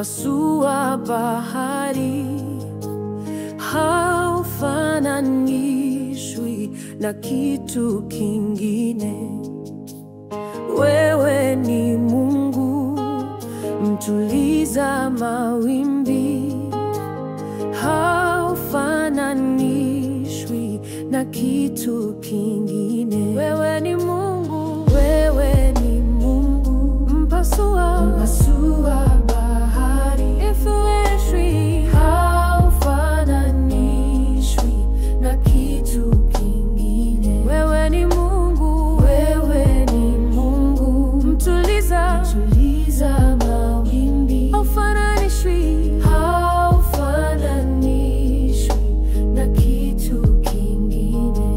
mpasua bahari, haufananishwi na kitu kingine. Wewe ni Mungu, mtuliza mawimbi, haufananishwi na kitu kingine. Wewe ni Mungu, wewe ni Mungu, mpasua bahari, haufananishwi na kitu kingine. Wewe ni Mungu, wewe ni Mungu, mtuliza mawimbi, haufananishwi na kitu kingine.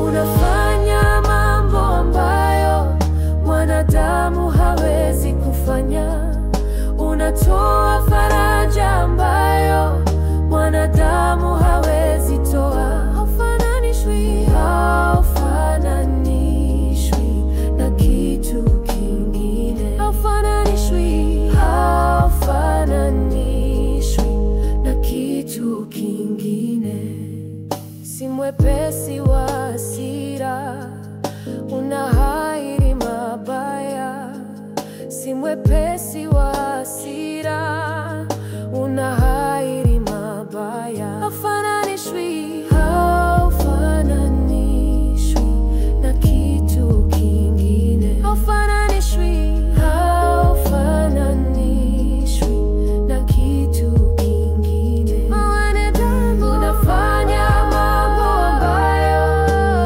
Unafanya mambo ambayo mwanadamu hawezi kufanya. Unatoa faraja ambayo mwanadamu hawezi toa. Haufananishwi na kitu kingine. Haufananishwi na kitu kingine. Si mwepesi wa hasira, unahairi mabaya. Si mwepesi wa hasira, unahairi mabaya. Haufananishwi na kitu kingine. Haufananishwi na kitu kingine. Mwanadamu unafanya mambo ambayo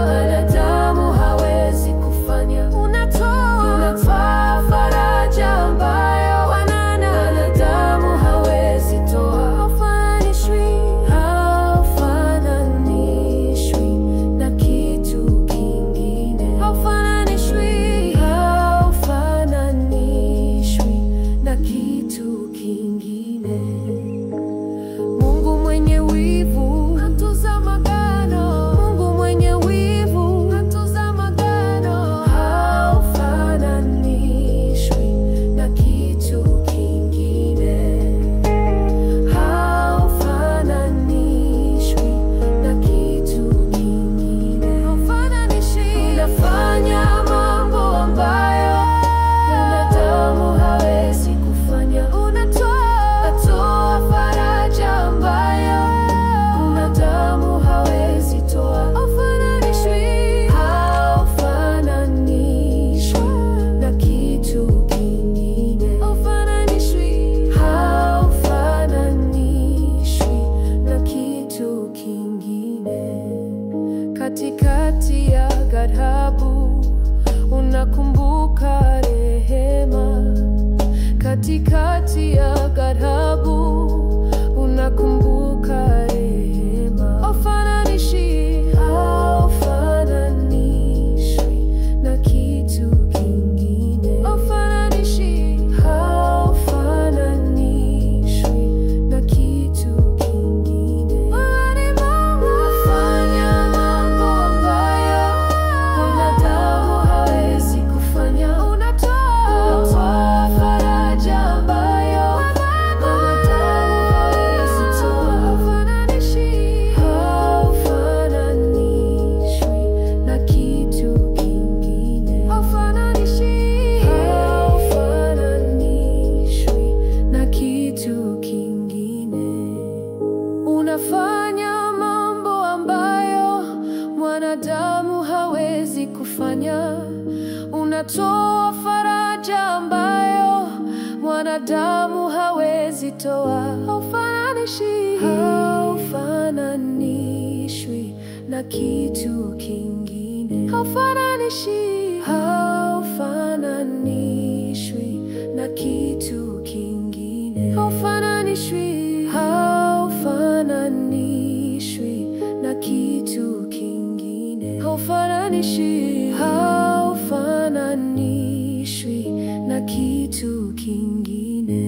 mwanadamu hawezi kufanya. Unatoa faraja ambayo mwanadamu hawezi toa. Haufananishwi na kitu kingine. Haufananishwi na kitu kingine. Mungu mwenye wivu hatuza magano. Mungu mwenye wivu hatuza magano. Haufananishwi na kitu kingine. Haufananishwi na kitu kingine. Unafanya mambo ambayo mwanadamu hawezi kufanya. Unatoa faraja ambayo mwanadamu hawezi toa. Haufananishwi na kitu kingine. Haufananishwi na kitu kingine. Katikati ya ghadhabu unakumbuka rehema. Katikati ya ghadhabu unakumbuka rehema. Haufananishwi na kitu kingine. Haufananishwi na kitu kingine. Wewe ni Mungu, unafanya mambo ambayo mwanadamu hawezi kufanya. Unatoa faraja ambayo mwanadamu hawezi toa. Haufananishwi na kitu kingine. Haufananishwi na kitu kingine. Unafanya mambo ambayo mwanadamu hawezi kufanya. Unatoa faraja ambayo mwanadamu hawezi toa. Haufananishwi na kitu kingine. Haufananishwi na kitu kingine. Haufananishwi na kitu kingine. Haufananishwi na kitu kingine.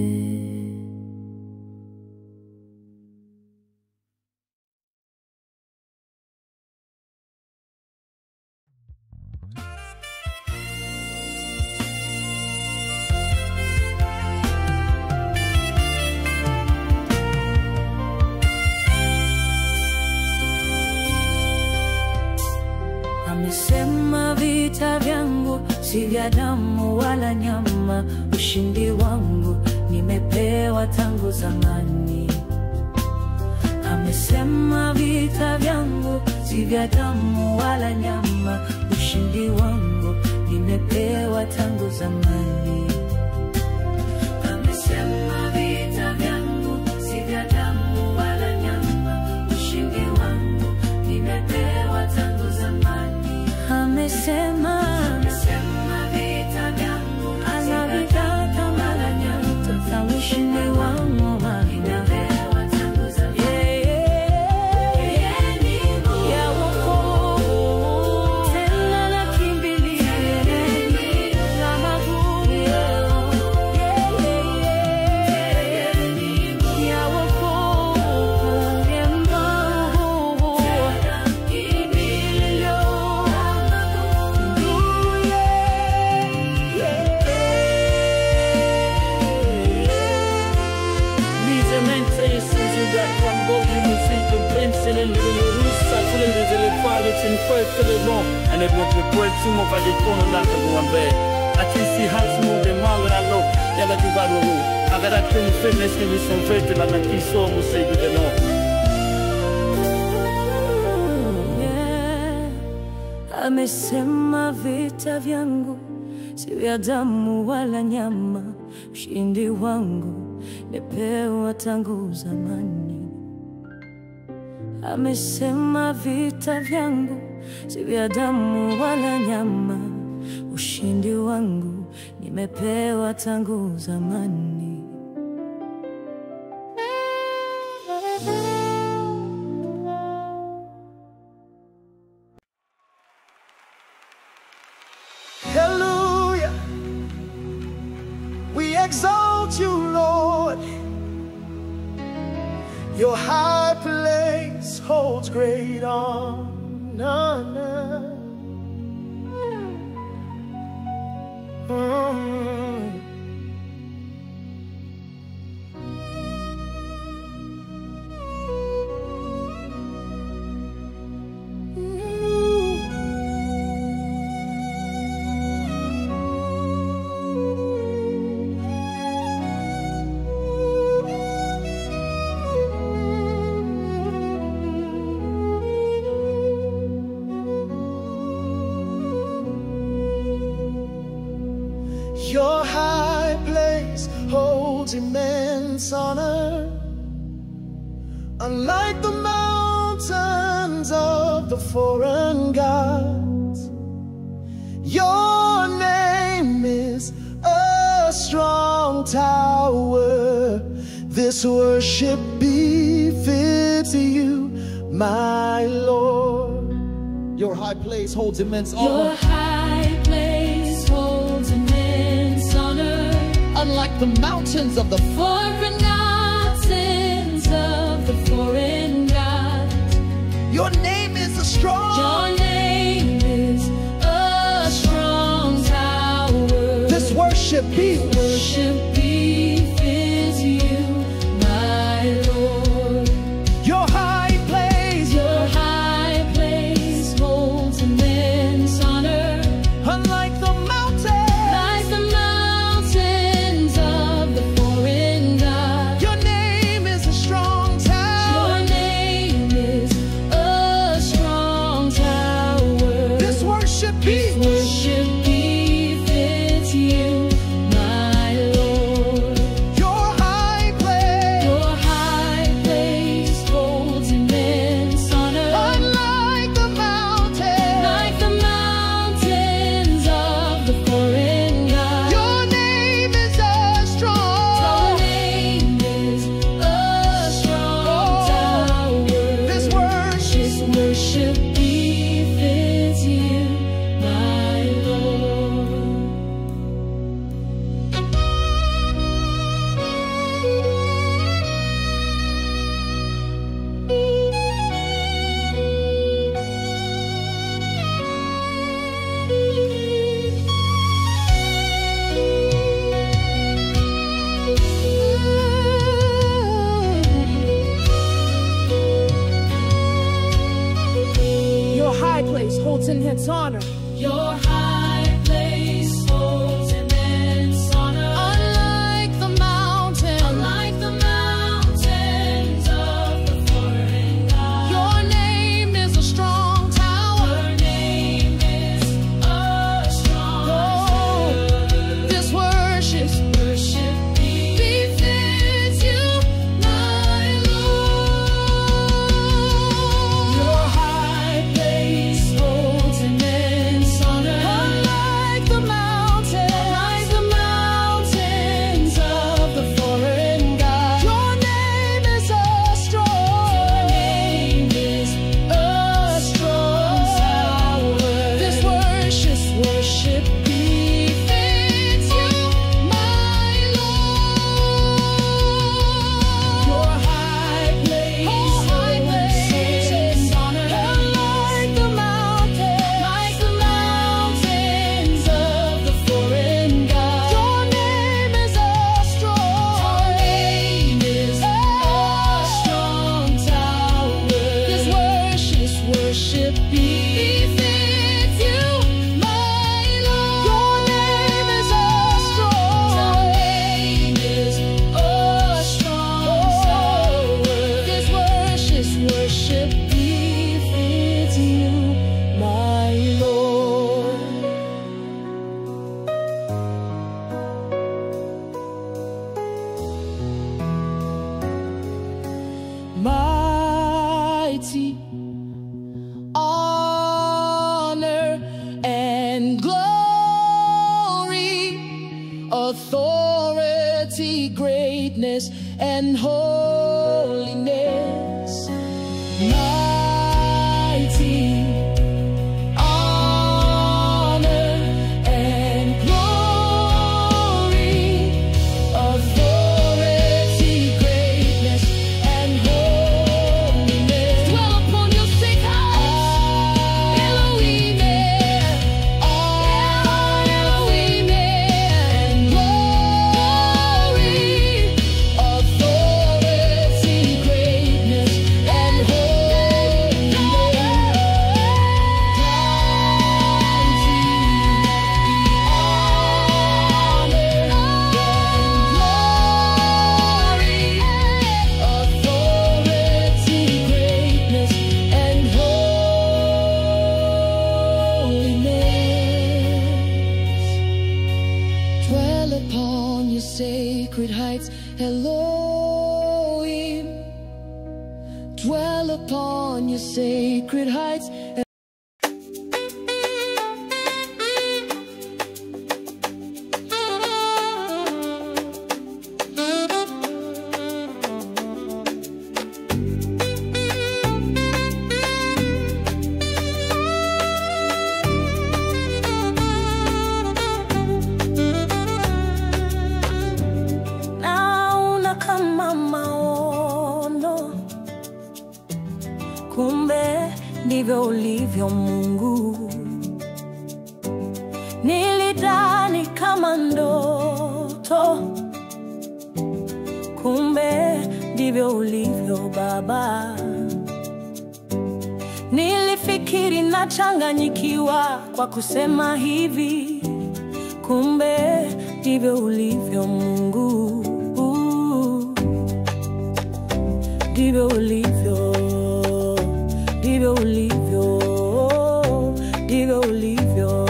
si vya damu wala nyama. Ushindi wangu nimepewa tangu zamani. Amesema vita vyangu si vya damu wala nyama. Ushindi wangu nimepewa tangu zamani. Amesema vita vyangu si vya damu wala nyama. Ushindi wangu nimepewa tangu zamani. Amesema vita vyangu anavitaka wala nyama. Ushindi wangu nimepewa tangu zamani. Amesema vita vyangu si vya damu wala nyama. Ushindi wangu nimepewa tangu zamani. Amesema vita vyangu si vya damu wala nyama. Ushindi wangu nimepewa tangu zamani. Hallelujah, we exalt you, Lord. Your high place holds great honor. Your high place holds immense honor, unlike the mountains of the foreign gods. Your name is a strong tower. This worship befits you, my Lord. Your high place holds immense honor. Your high place holds immense honor, Unlike the mountains of the foreign mountains of the foreign gods. Your name is a strong. Your name is a strong tower. This worship befits you, my Lord. Your high place. Your high place holds immense honor, Unlike the mountains. like the mountains of the foreign gods. Your name is a strong tower. Your name is a strong tower. This worship befits you, my Lord. Your high place. Your high place holds immense honor, Unlike the mountains. like the mountains of the foreign gods. Your name is a strong. Your name is a strong tower. This worship. Worship befits you, my Lord. Your high place holds immense honor. Your high place authority, greatness, and holiness. Mighty honor and glory, authority, greatness, and holiness. Dwell upon your sick heights, Elohim, Elohim, and glory, authority, greatness, and holiness. Dwell upon your sacred heights, Elohim. Dwell upon your sacred heights. Naona kama maono, kumbe ndivyo ulivyo Mungu. Nilidhani kama ndoto, kumbe ndivyo ulivyo Baba. Nilifikiri nachanganyikiwa kwa kusema hivi, kumbe ndivyo ulivyo Mungu. Ndivyo ulivyo, ndivyo ulivyo, ndivyo ulivyo,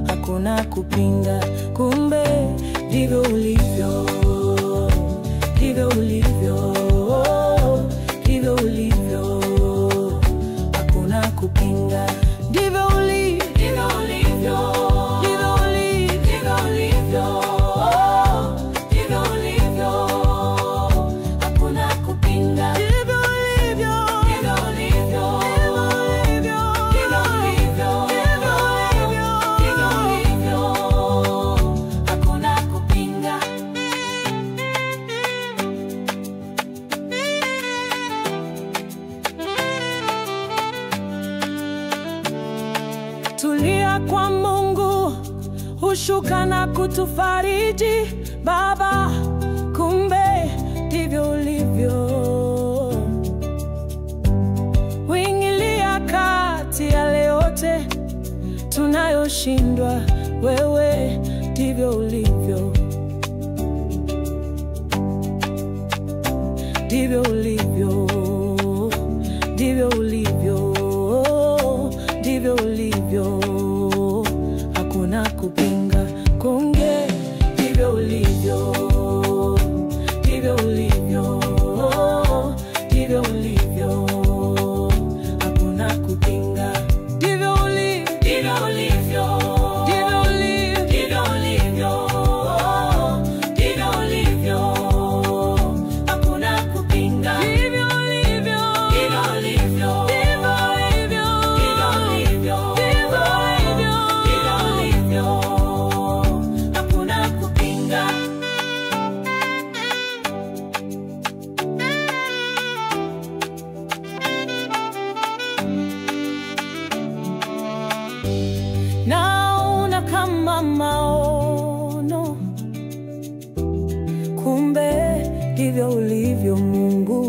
hakuna kupinga. Kumbe ndivyo ulivyo, ndivyo ulivyo, ndivyo ulivyo, hakuna kupinga. Ndivyo ulivyo, ndivyo ulivyo, ndivyo ulivyo, ndivyo ulivyo, hakuna kupinga. Ndivyo ulivyo, ndivyo ulivyo, ndivyo ulivyo, ndivyo ulivyo, hakuna kupinga. Tulia kwa Mungu, hushuka na kutufariji Baba. Kumbe ndivyo ulivyo, uingilia kati yale yote tunayoshindwa. Wewe ndivyo ulivyo, ndivyo ulivyo, ndivyo ulivyo, ndivyo ulivyo, hakuna kupinga. Kumbe ndivyo ulivyo, ndivyo ulivyo, ndivyo ulivyo, hakuna kupinga. Ndivyo ulivyo, ndivyo ulivyo, ndivyo ulivyo, ndivyo ulivyo, hakuna kupinga. Ndivyo ulivyo, ndivyo ulivyo, ndivyo ulivyo, ndivyo ulivyo, hakuna kupinga. Naona kama maono, kumbe ndivyo ulivyo Mungu.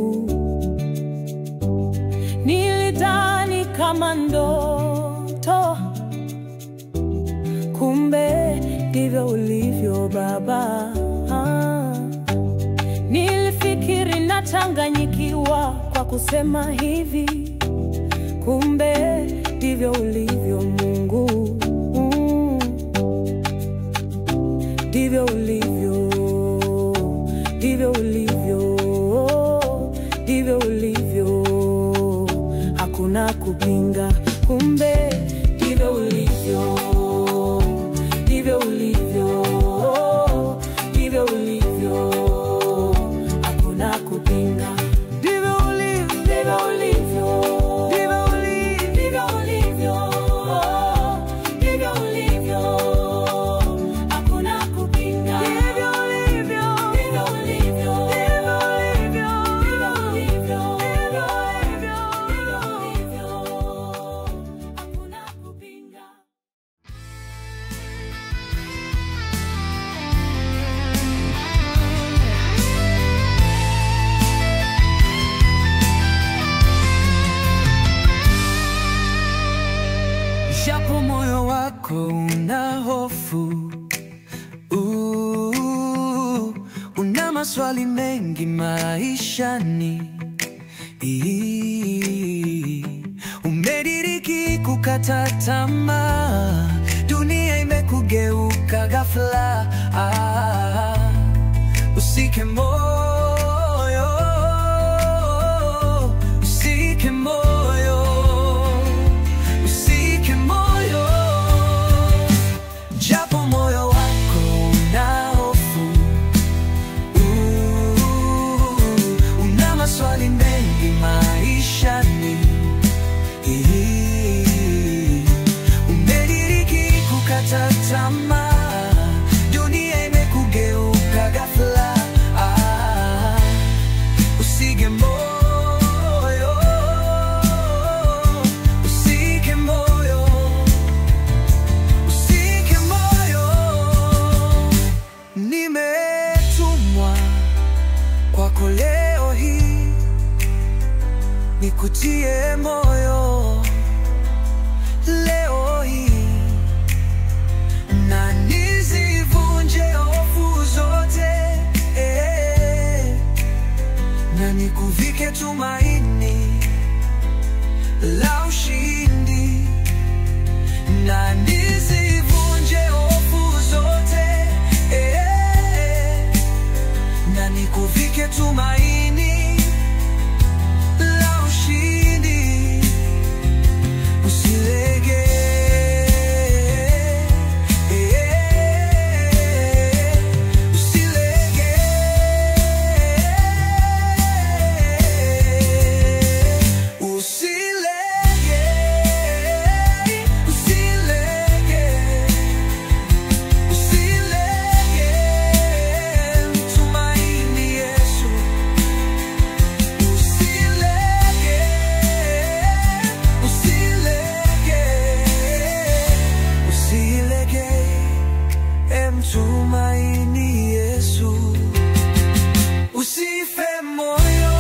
Nilidhani kama ndoto, kumbe ndivyo ulivyo Baba. Nilifikiri nachanganyikiwa kwa kusema hivi, kumbe ndivyo ulivyo Mungu. Ndivyo ulivyo, ndivyo ulivyo, ndivyo ulivyo, hakuna kupinga. Kumbe ndivyo ulivyo, ndivyo ulivyo, maswali mengi maishani. Umediriki kukata tamaa, dunia imekugeuka ghafla. Usike moyo, usike moyo, usike moyo. Japo moyo wako una hofu, una maswali mengi maishani. Umediriki kukata tamaa, dunia imekugeuka ghafla. Usige moyo, usige moyo, usige moyo. Nimetumwa kwako leo hii nikutie moyo leo hii, na nizivunje hofu zote, na nikuvike tumaini la ushindi, na nizivunje hofu zote, na nikuvike tumaini la ushindi. Usilege, usilege, usilege, usilege, usilege. Mtumaini Yesu. Usilege, usilege, usilege. Mtumaini Yesu. Usife moyo,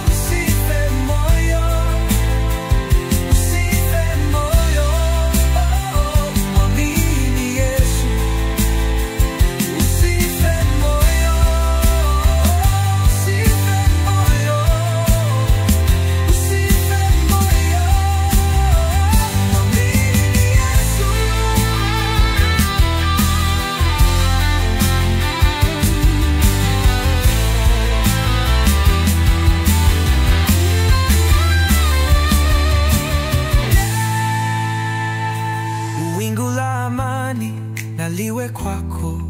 usife moyo, usife moyo, mwamini Yesu. Usife moyo, usife moyo, usife moyo, mwamini Yesu. Wingu la amani na liwe kwako,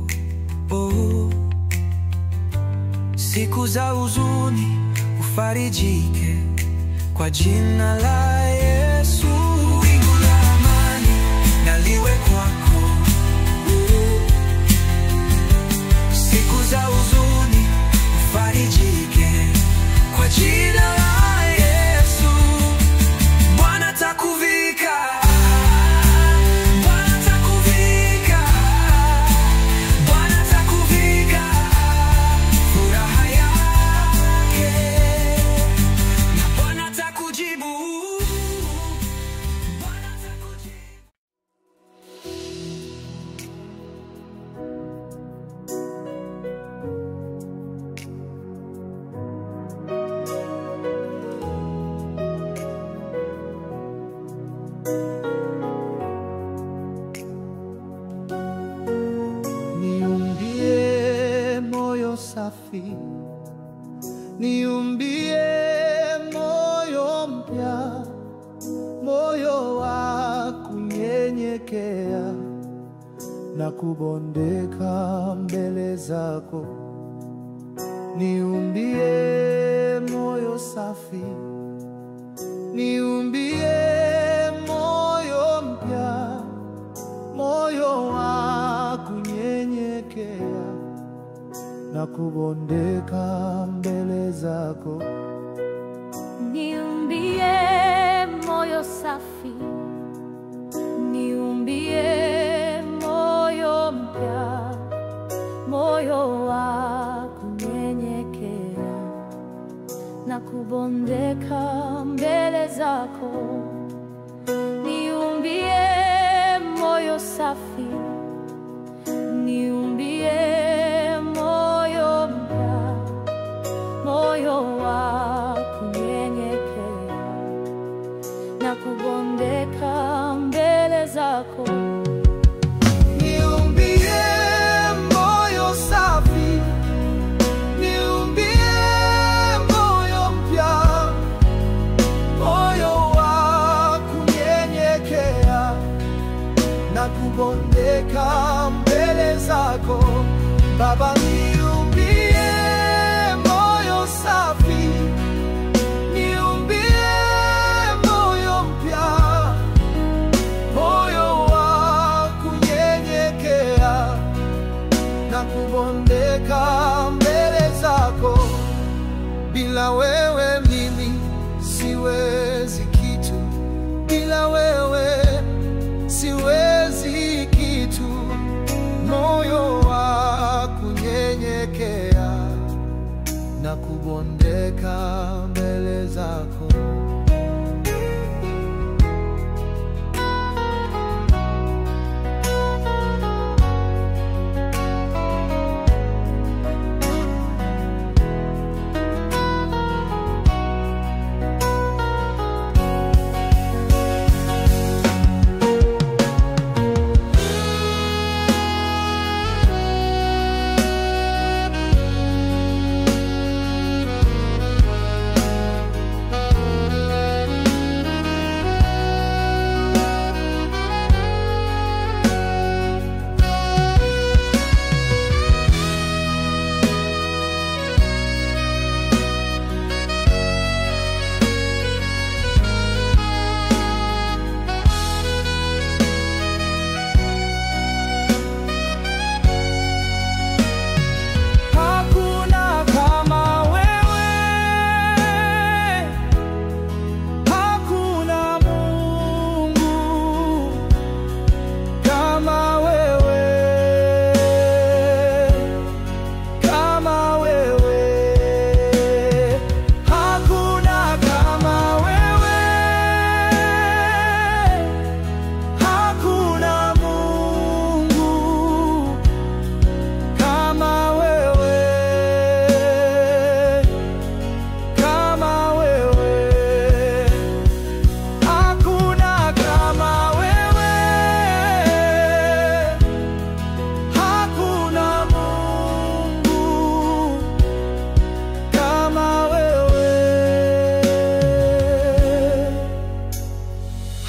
siku za huzuni ufarijike kwa jina la Yesu. Wingu la amani na liwe kwako, siku za huzuni ufarijike kwa jina la Yesu. Bwana atakuvika, Bwana atakuvika, Bwana atakuvika furaha yake, na Bwana atakujibu, Bwana atakujibu. Niumbie moyo safi, niumbie moyo mpya, moyo wa kunyenyekea na kubondeka mbele zako. Niumbie moyo safi, niumbie moyo mpya, moyo wa kunyenyekea na kubondeka mbele zako. Niumbie moyo safi, niumbie moyo mpya, moyo wa kunyenyekea na kubondeka mbele zako. Niumbie moyo safi, niumbie moyo Bila wewe mimi siwezi kitu, bila wewe siwezi kitu. Moyo wa kunyenyekea na kubondeka mbele zako.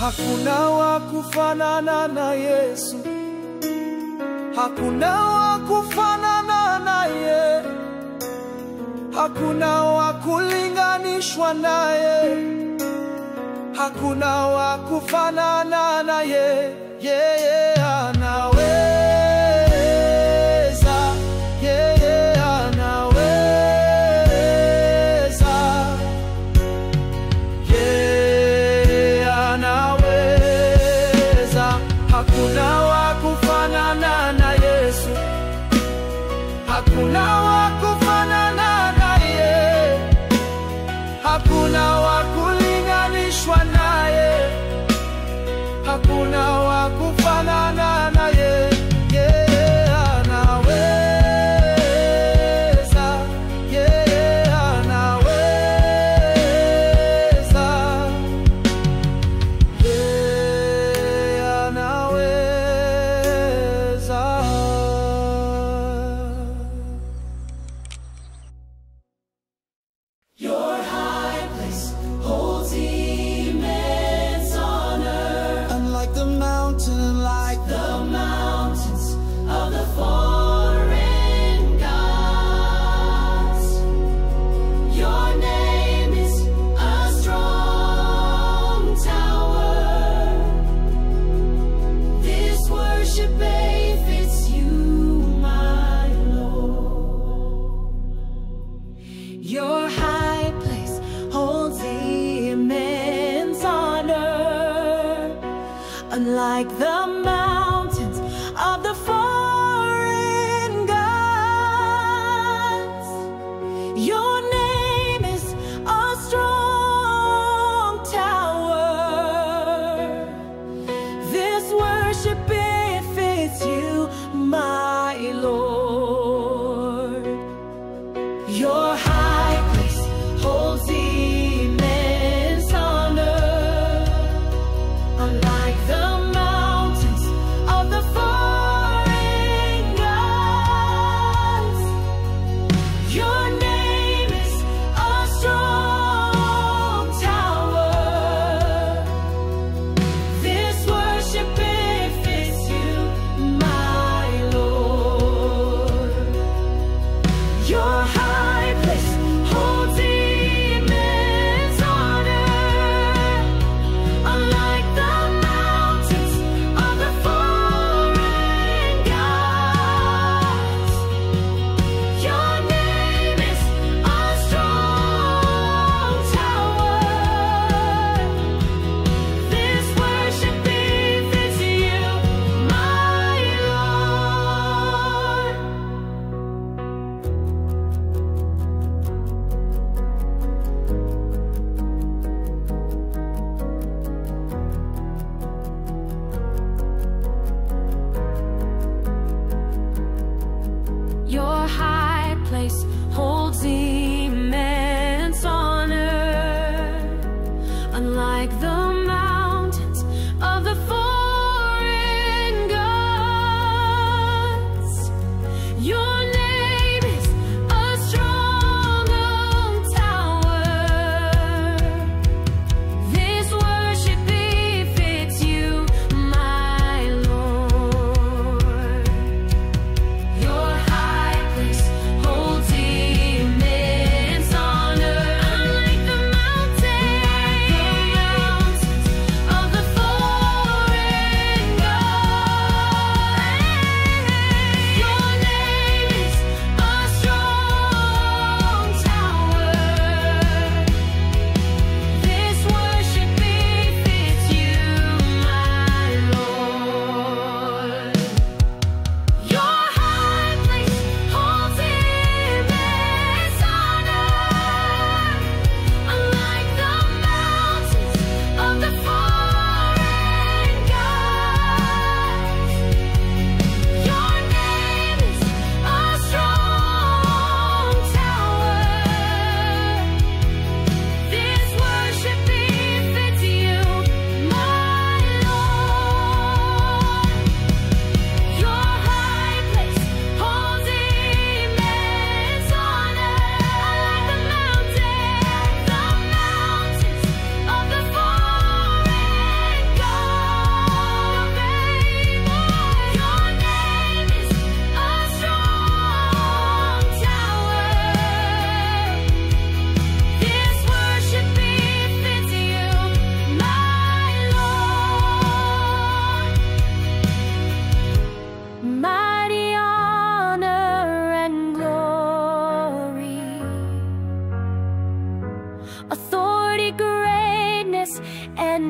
Hakuna wa kufanana na Yesu, hakuna wa kufanana naye, hakuna wa kulinganishwa naye, hakuna wa kufanana naye. Yeye anaweza, yeye anaweza, yeye anaweza. Hakuna wa kufanana na Yesu, hakuna wa kufanana naye, hakuna wa kulinganishwa naye, hakuna wa kufanana naye. Yeye anaweza, yeye anaweza, yeye anaweza.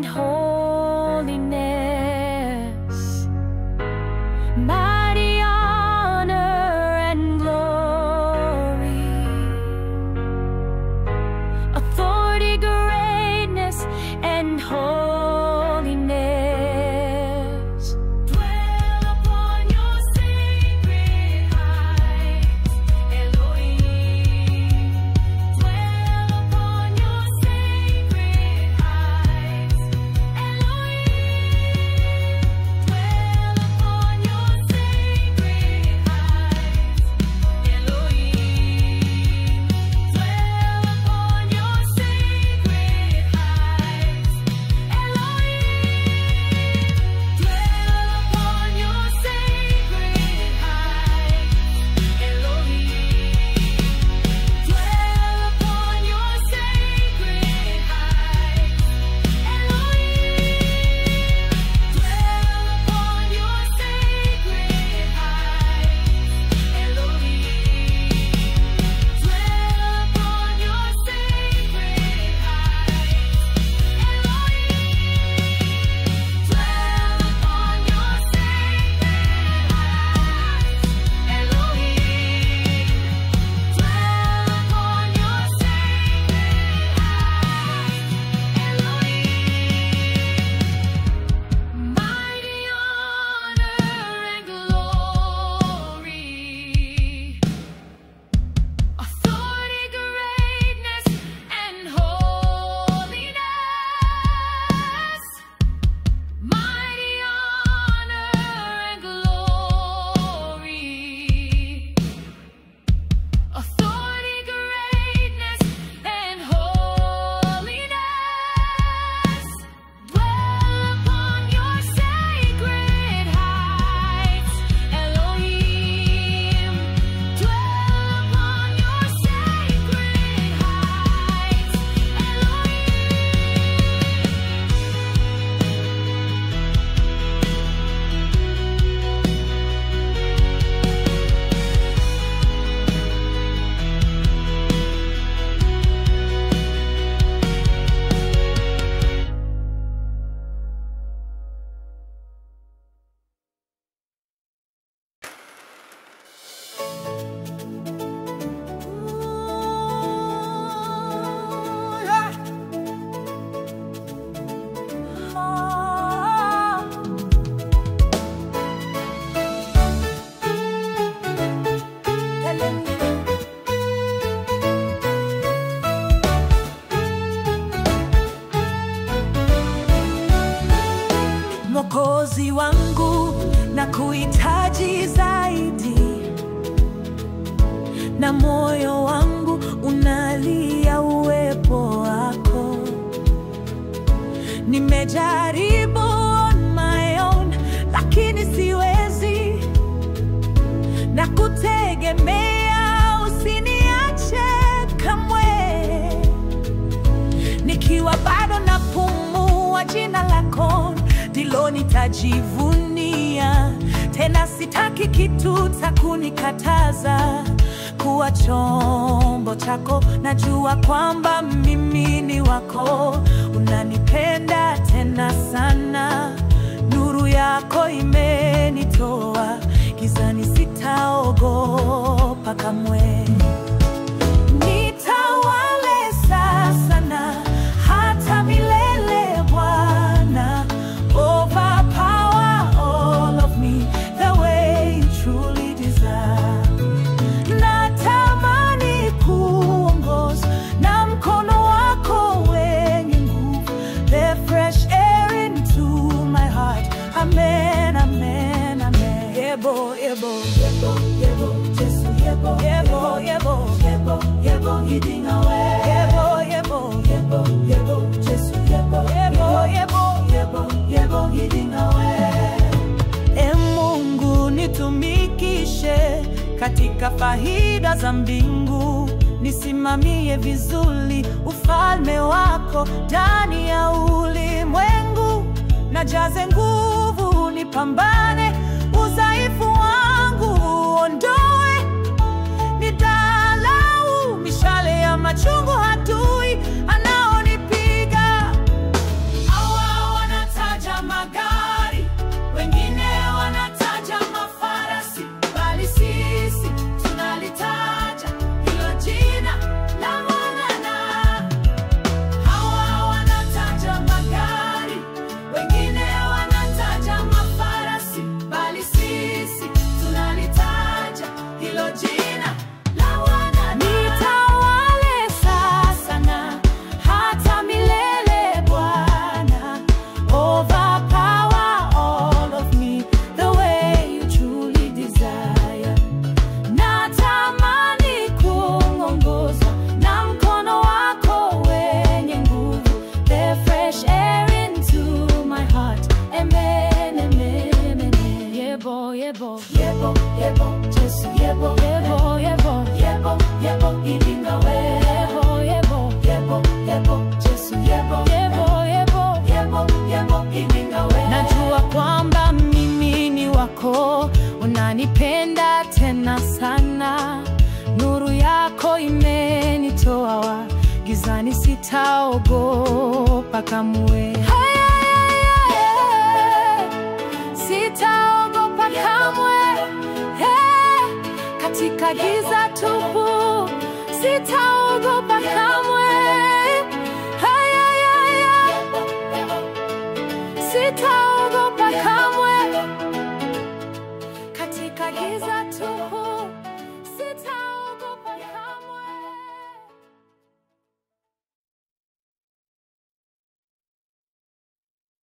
and holiness, mighty honor and glory, authority, greatness, and holiness. Dwell upon your sacred heights, Elohim. Dwell upon your sacred heights, Elohim. Dwell upon your sacred heights, Elohim. Dwell upon your sacred heights, Elohim. Dwell upon your sacred heights, Elohim. Dwell upon your sacred heights, Elohim. Dwell upon your sacred heights, Elohim. Dwell upon your sacred mighty honor and glory, authority, greatness, and holiness. Mighty honor and glory, authority, greatness, and holiness. Dwell upon your sacred heights, Elohim. Dwell upon your sacred heights, Mwokozi wangu na kuhitaji zaidi, na moyo wangu unalia uwepo wako. Nimejaribu on my own, lakini siwezi, na kutegemea usiniache kamwe. Nikiwa bado napumua, jina lako ndilo nitajivunia. Tena sitaki kitu cha kunikataza kuwa chombo chako. Najua kwamba mimi ni wako, unanipenda tena sana. Nuru yako imenitoa gizani, sitaogopa kamwe. Nitawale sasa na hata milele, Bwana. Overpower all of me the way you truly deserve. Natamani kuongozwa na mkono wako wenye nguvu, the fresh air into my heart. Amen, amen, amen. Yebo, yebo, yebo, yebo, Jesu, yebo, yebo, yebo, yebo, yebo, hiding away. Yebo, yebo, yebo, yebo, Jesu, yebo, yebo, yebo, yebo, yebo, hiding away. E Mungu, nitumikishe katika faida za mbingu, nisimamie vizuri ufalme wako ndani ya ulimwengu. Najaze nguvu nipambane, udhaifu wangu ondoe, nidalau mishale ya machungu adui anaonipiga. Awa hilo jina la Bwana. Nitawale sasa na hata milele Bwana. Overpower all of me the way you truly desire. Natamani kuongozwa na mkono wako wenye nguvu. The fresh air into my heart. Amen, amen, amen. Yebo, yebo, yebo, yebo, Jesu, yebo, yebo, yebo, yebo, yebo, ilinga we. Yebo, yebo, yebo, yebo, Jesu, yebo, yebo, yebo, yebo, yebo, ilinga we. Najua kwamba mimi ni wako, unanipenda tena sana. Nuru yako imenitoa gizani, sitaogopa kamwe. Sitaogopa kamwe, katika giza tupu sitaogopa.